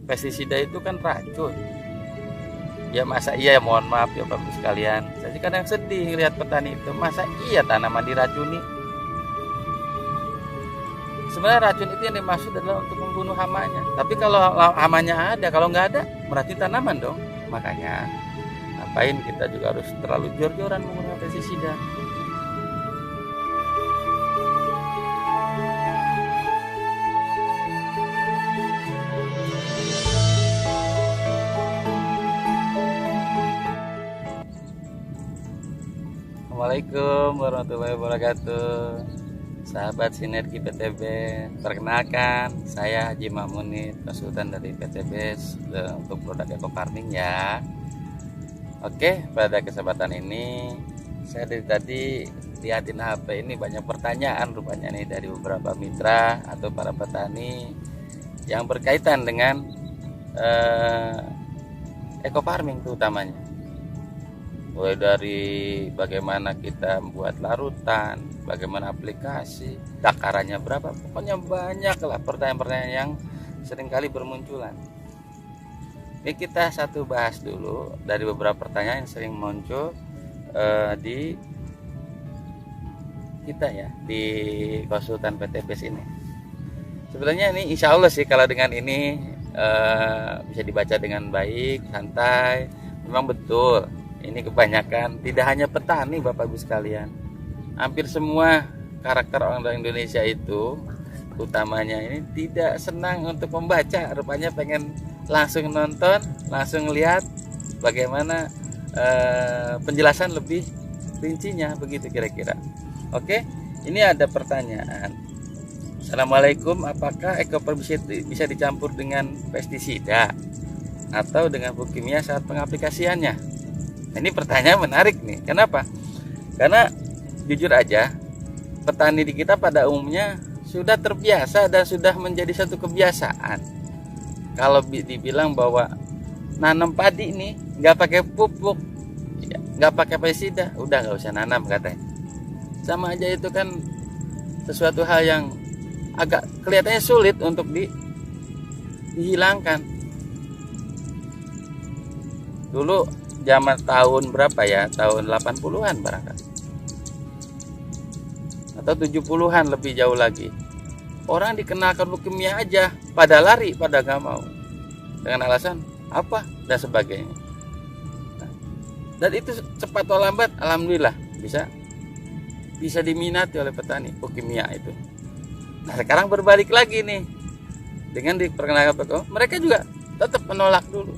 pestisida itu kan racun. Ya masa iya, mohon maaf ya Bapak sekalian, saya sih kadang sedih lihat petani itu, masa iya tanaman diracuni. Sebenarnya racun itu yang dimaksud adalah untuk membunuh hamanya. Tapi kalau hamanya ada, kalau nggak ada, berarti tanaman dong. Makanya ngapain kita juga harus terlalu jor-joran menggunakan pestisida. Assalamualaikum warahmatullahi wabarakatuh. Sahabat Sinergi PTB, perkenalkan saya Haji Mamunid, konsultan dari PTB untuk produk eco farming ya. Oke, pada kesempatan ini saya dari tadi lihatin HP ini banyak pertanyaan rupanya nih dari beberapa mitra atau para petani yang berkaitan dengan eco farming utamanya. Mulai dari bagaimana kita membuat larutan, bagaimana aplikasi, takarannya berapa, pokoknya banyak lah pertanyaan-pertanyaan yang seringkali bermunculan. Ini kita satu bahas dulu dari beberapa pertanyaan yang sering muncul di kita ya, di konsultan PTB ini. Sebenarnya ini insya Allah sih kalau dengan ini bisa dibaca dengan baik, santai. Memang betul. Ini kebanyakan tidak hanya petani Bapak Ibu sekalian, hampir semua karakter orang Indonesia itu utamanya ini tidak senang untuk membaca, rupanya pengen langsung nonton, langsung lihat bagaimana penjelasan lebih rincinya, begitu kira-kira. Oke, ini ada pertanyaan. Assalamualaikum, apakah ekofarming bisa dicampur dengan pestisida atau dengan pupuk kimia saat pengaplikasiannya? Ini pertanyaan menarik nih. Kenapa? Karena jujur aja, petani di kita pada umumnya sudah terbiasa dan sudah menjadi satu kebiasaan. Kalau dibilang bahwa nanam padi ini nggak pakai pupuk, nggak pakai pestisida, udah nggak usah nanam katanya. Sama aja itu kan sesuatu hal yang agak kelihatannya sulit untuk dihilangkan. Dulu zaman tahun berapa ya, tahun 80-an barangkali atau 70-an lebih jauh lagi, orang dikenalkan pupuk kimia aja pada lari, pada gak mau dengan alasan apa dan sebagainya. Dan itu cepat atau lambat alhamdulillah bisa diminati oleh petani pupuk kimia itu. Nah sekarang berbalik lagi nih, dengan diperkenalkan pupuk, mereka juga tetap menolak dulu.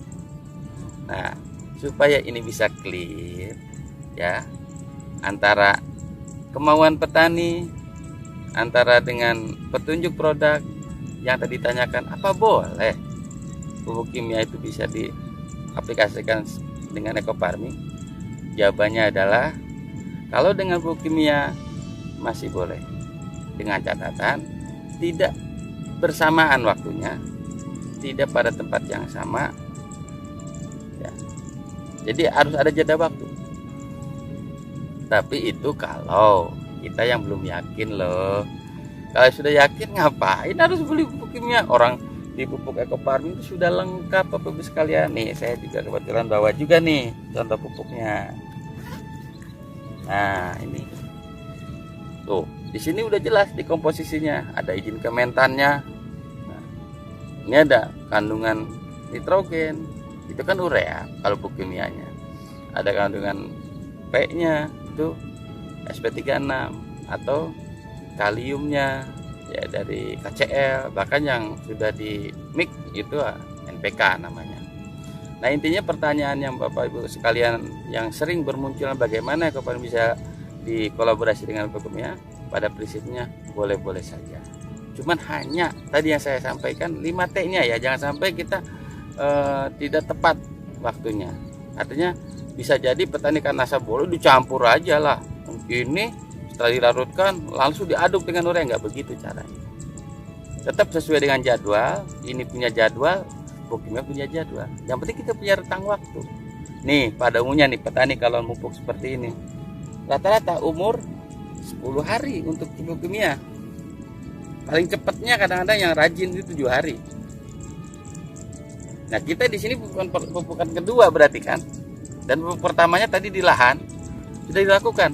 Nah supaya ini bisa clear ya, antara kemauan petani, antara dengan petunjuk produk yang tadi ditanyakan, apa boleh pupuk kimia itu bisa diaplikasikan dengan eco farming? Jawabannya adalah kalau dengan pupuk kimia masih boleh, dengan catatan tidak bersamaan waktunya, tidak pada tempat yang sama. Jadi harus ada jeda waktu. Tapi itu kalau kita yang belum yakin loh. Kalau sudah yakin ngapain harus beli pupuk kimia? Orang di pupuk eco farming itu sudah lengkap Bapak Ibu sekalian. Nih saya juga kebetulan bawa juga nih contoh pupuknya. Nah ini tuh, di sini udah jelas di komposisinya, ada izin Kementannya. Nah, ini ada kandungan nitrogen, itu kan urea kalau pupuk kimianya. Ada kandungan P-nya itu SP36 atau kaliumnya ya dari KCl, bahkan yang sudah di mix itu NPK namanya. Nah intinya pertanyaan yang Bapak Ibu sekalian yang sering bermunculan, bagaimana ekofarming bisa dikolaborasi dengan pupuk kimia, pada prinsipnya boleh-boleh saja. Cuman hanya tadi yang saya sampaikan 5T-nya ya, jangan sampai kita tidak tepat waktunya. Artinya bisa jadi petani karena asal boleh dicampur aja lah. Ini setelah dilarutkan langsung diaduk dengan urea, nggak begitu caranya. Tetap sesuai dengan jadwal. Ini punya jadwal, pupuk kimia punya jadwal. Yang penting kita punya rentang waktu. Nih pada umumnya nih petani kalau pupuk seperti ini rata-rata umur 10 hari untuk pupuk kimia. Paling cepatnya kadang-kadang yang rajin itu 7 hari. Nah, kita di sini pemupukan kedua berarti kan, dan pupuk pertamanya tadi di lahan sudah dilakukan.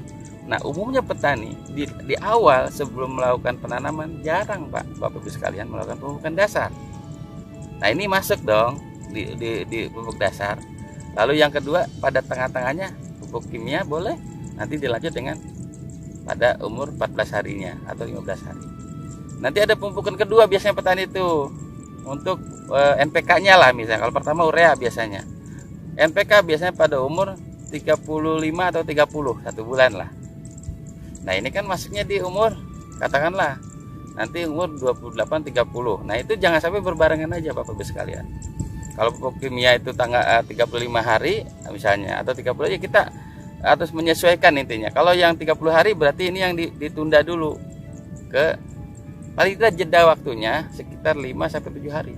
Nah, umumnya petani di awal sebelum melakukan penanaman jarang Pak, Bapak Ibu sekalian melakukan pemupukan dasar. Nah, ini masuk dong di pupuk dasar. Lalu yang kedua pada tengah-tengahnya pupuk kimia boleh, nanti dilanjut dengan pada umur 14 harinya atau 15 hari. Nanti ada pemupukan kedua biasanya petani itu untuk NPK-nya lah, misalnya kalau pertama urea biasanya. NPK biasanya pada umur 35 atau 30, 1 bulan lah. Nah, ini kan masuknya di umur katakanlah nanti umur 28 30. Nah, itu jangan sampai berbarengan aja Bapak Ibu sekalian. Kalau pupuk kimia itu tanggal 35 hari misalnya atau 30, ya kita harus menyesuaikan intinya. Kalau yang 30 hari berarti ini yang ditunda dulu ke paling tidak jeda waktunya sekitar 5 sampai 7 hari.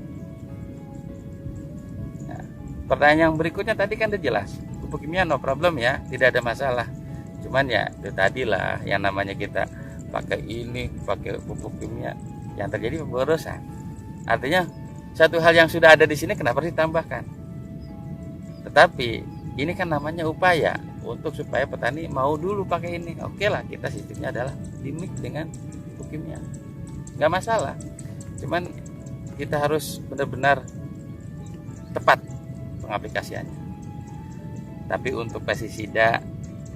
Nah, pertanyaan yang berikutnya tadi kan udah jelas. Pupuk kimia no problem ya, tidak ada masalah. Cuman ya itu tadi lah yang namanya kita pakai pupuk kimia yang terjadi pemborosan. Artinya satu hal yang sudah ada di sini kenapa ditambahkan? Tetapi ini kan namanya upaya untuk supaya petani mau dulu pakai ini. Oke lah, kita sistemnya adalah dimix dengan pupuk kimia, nggak masalah. Cuman kita harus benar-benar tepat pengaplikasiannya. Tapi untuk pestisida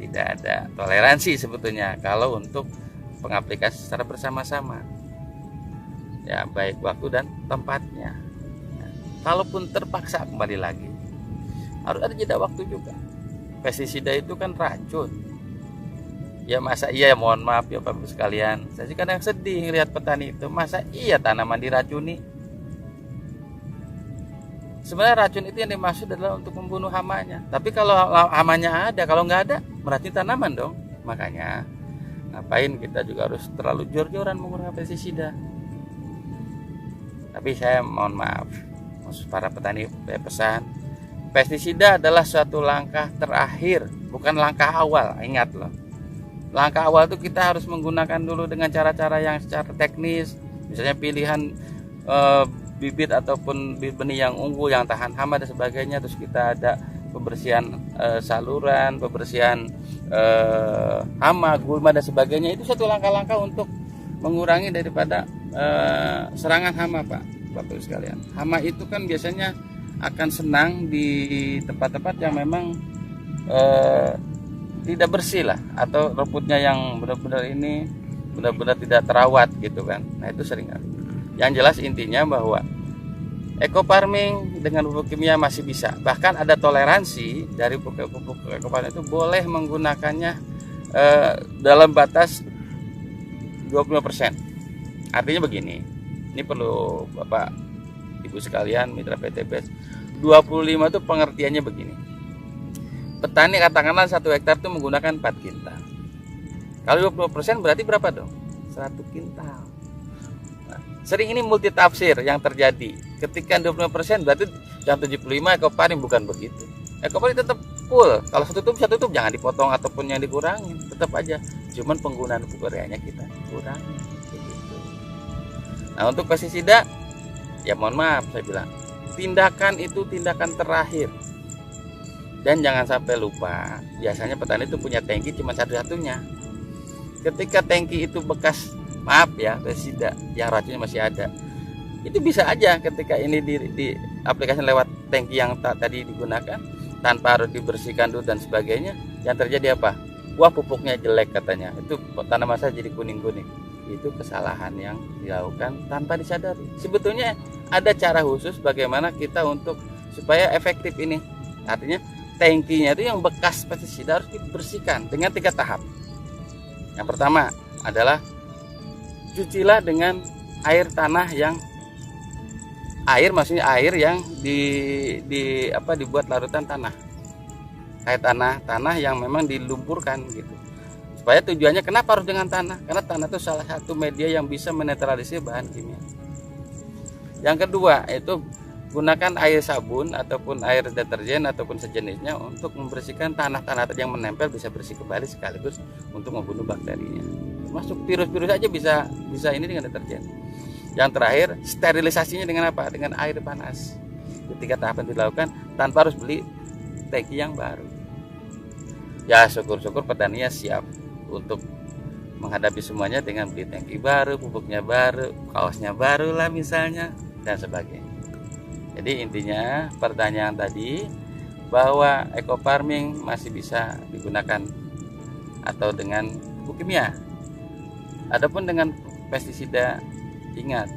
tidak ada toleransi sebetulnya kalau untuk pengaplikasi secara bersama-sama. Ya, baik waktu dan tempatnya. Ya, kalaupun terpaksa kembali lagi, harus ada jeda waktu juga. Pestisida itu kan racun. Ya masa iya, mohon maaf ya Bapak sekalian, saya sih kadang sedih lihat petani itu, masa iya tanaman diracuni. Sebenarnya racun itu yang dimaksud adalah untuk membunuh hamanya. Tapi kalau hamanya ada, kalau nggak ada, berarti tanaman dong. Makanya ngapain kita juga harus terlalu jor-joran menggunakan pestisida. Tapi saya mohon maaf, maksud para petani pesan, pestisida adalah suatu langkah terakhir, bukan langkah awal. Ingat loh, langkah awal itu kita harus menggunakan dulu dengan cara-cara yang secara teknis, misalnya pilihan bibit ataupun benih yang unggul, yang tahan hama dan sebagainya. Terus kita ada pembersihan saluran, pembersihan hama, gulma dan sebagainya. Itu satu langkah-langkah untuk mengurangi daripada serangan hama Pak, Bapak sekalian. Hama itu kan biasanya akan senang di tempat-tempat yang memang tidak bersih lah, atau rumputnya yang benar-benar tidak terawat gitu kan. Nah, itu sering. Yang jelas intinya bahwa eco farming dengan pupuk kimia masih bisa. Bahkan ada toleransi dari pupuk eco farming itu boleh menggunakannya dalam batas 20%. Artinya begini, ini perlu Bapak Ibu sekalian, mitra PTBS. 25 itu pengertiannya begini. Petani katakanlah 1 hektar itu menggunakan 4 kintal. Kalau 20% berarti berapa dong? 100 kintal. Nah, sering ini multi tafsir yang terjadi. Ketika 20% berarti yang 75 eco farming, bukan begitu. Eco farming tetap full. Kalau satu tutup jangan dipotong ataupun yang dikurangi, tetap aja. Cuman penggunaan pupuk ureanya kita kurangi. Nah, untuk pestisida, ya mohon maaf saya bilang, tindakan itu tindakan terakhir. Dan jangan sampai lupa, biasanya petani itu punya tangki cuma satu-satunya. Ketika tangki itu bekas, maaf ya, pestisida yang racunnya masih ada, itu bisa aja ketika ini di aplikasi lewat tangki yang tadi digunakan, tanpa harus dibersihkan dulu dan sebagainya, yang terjadi apa? Wah, pupuknya jelek katanya, itu tanaman saya jadi kuning-kuning. Itu kesalahan yang dilakukan tanpa disadari. Sebetulnya ada cara khusus bagaimana kita untuk supaya efektif ini. Artinya tangkinya itu yang bekas pestisida harus dibersihkan dengan 3 tahap. Yang pertama adalah cucilah dengan air tanah yang maksudnya air yang dibuat larutan tanah. Air tanah yang memang dilumpurkan gitu. Supaya tujuannya kenapa harus dengan tanah? Karena tanah itu salah satu media yang bisa menetralisir bahan kimia. Yang kedua itu gunakan air sabun ataupun air deterjen ataupun sejenisnya untuk membersihkan tanah-tanah yang menempel, bisa bersih kembali sekaligus untuk membunuh bakterinya. Masuk virus-virus aja bisa ini dengan deterjen. Yang terakhir, sterilisasinya dengan apa? Dengan air panas. ketika tahapan dilakukan tanpa harus beli tangki yang baru. Ya syukur-syukur petaninya siap untuk menghadapi semuanya dengan beli tangki baru, pupuknya baru, kaosnya baru lah misalnya, dan sebagainya. Jadi intinya pertanyaan tadi bahwa eco farming masih bisa digunakan atau dengan pupuk kimia. Adapun dengan pestisida, ingat,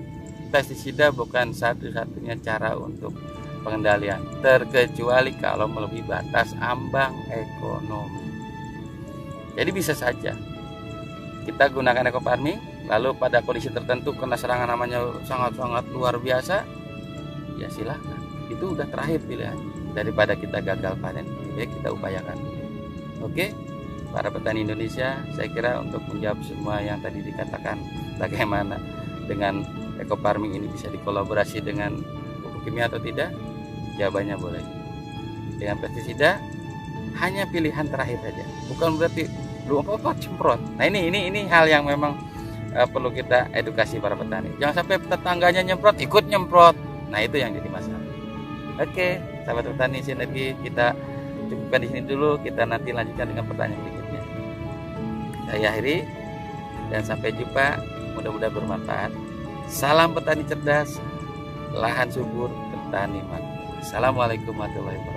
pestisida bukan satu-satunya cara untuk pengendalian, terkecuali kalau melebihi batas ambang ekonomi. Jadi bisa saja kita gunakan eco farming, lalu pada kondisi tertentu kena serangan namanya sangat-sangat luar biasa, ya silahkan, itu udah terakhir pilihan. Daripada kita gagal panen, lebih baik kita upayakan. Oke, para petani Indonesia, saya kira untuk menjawab semua yang tadi dikatakan, bagaimana dengan eco farming ini bisa dikolaborasi dengan pupuk kimia atau tidak, jawabannya boleh. Dengan pestisida hanya pilihan terakhir saja, bukan berarti belum apa-apa semprot. Nah ini hal yang memang perlu kita edukasi para petani. Jangan sampai tetangganya nyemprot ikut nyemprot. Nah itu yang jadi masalah. Oke, sahabat petani sinergi, kita cukupkan di sini dulu. Kita nanti lanjutkan dengan pertanyaan berikutnya. Saya akhiri dan sampai jumpa. Mudah-mudahan bermanfaat. Salam petani cerdas, lahan subur, petani makmur. Assalamualaikum warahmatullahi wabarakatuh.